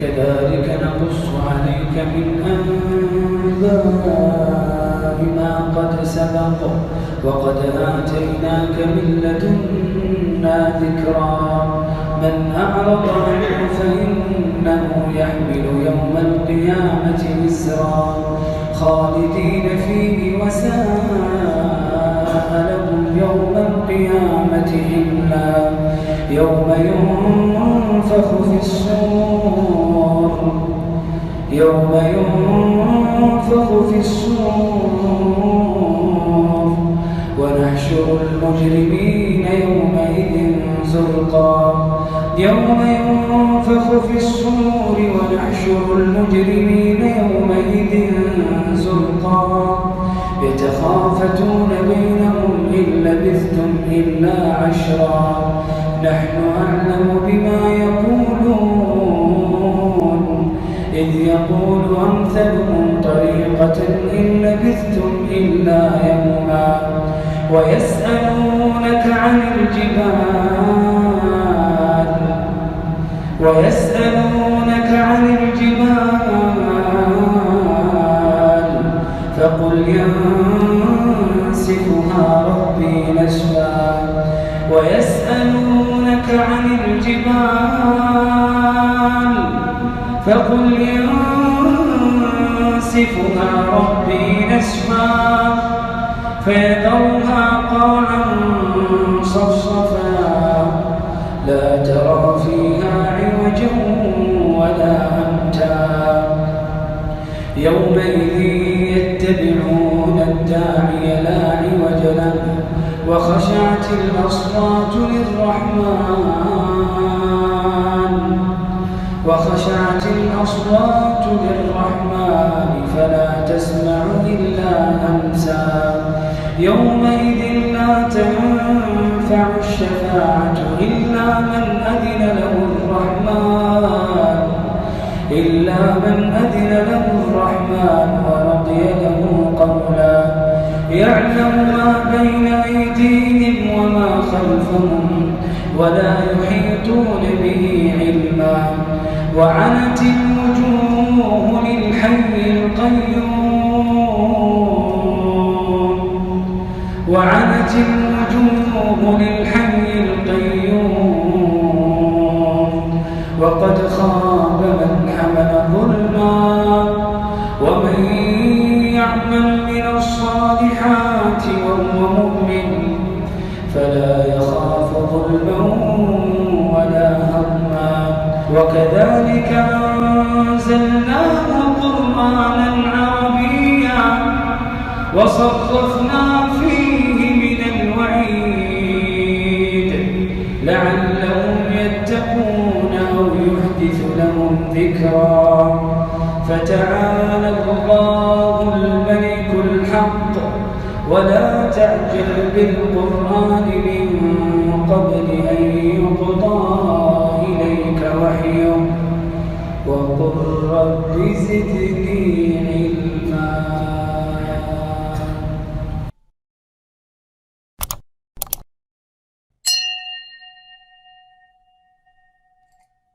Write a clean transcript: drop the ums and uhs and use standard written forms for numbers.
كذلك نقص عليك من أنباء ما قد سبق وقد آتيناك من لدنا ذكرا من أعرض عنه فإنه يحمل يوم القيامة وزرا خالدين فيه وساء لهم يوم القيامة حملا يوم ينفخ في الصور ونحشر المجرمين يومئذ زرقا يوم ينفخ في الصور ونحشر المجرمين يومئذ زرقا يتخافتون بينهم إن لبثتم إلا عشرا نحن أعلم بما يقولون إذ يقول أمثلهم طريقة إن لبثتم إلا يوما ويسألونك عن الجبال فقل ينسفها ربي نسفا ويسألونك عن الجبال فقل ينسفها ربي نسفا فيذرها قاعا صفصفا لا ترى فيها عوجا ولا أمتا يومئذ يتبعون الداعي لا عوج له وخشعت الأصوات للرحمن فلا تسمع إلا همسا يومئذ لا تنفع الشفاعة إلا من أذن له الرحمن ورضي له قولا يعلم ما بين أيديهم وما خلفهم ولا يحيطون به علما وعنت الوجوه للحي القيوم وقد خاب من حمل ظلما ومن يعمل من الصالحات وهو مؤمن فلا يخاف ظلما ولا هضما وكذلك أنزلناه قرآنا عربيا وصرفنا فيه من الوعيد لعلهم يتقون أو يحدث لهم ذكرا فتعالى الله الملك الحق ولا تعجل بالقرآن من قبل أن يقضى إليك وحيه وقل رب زدني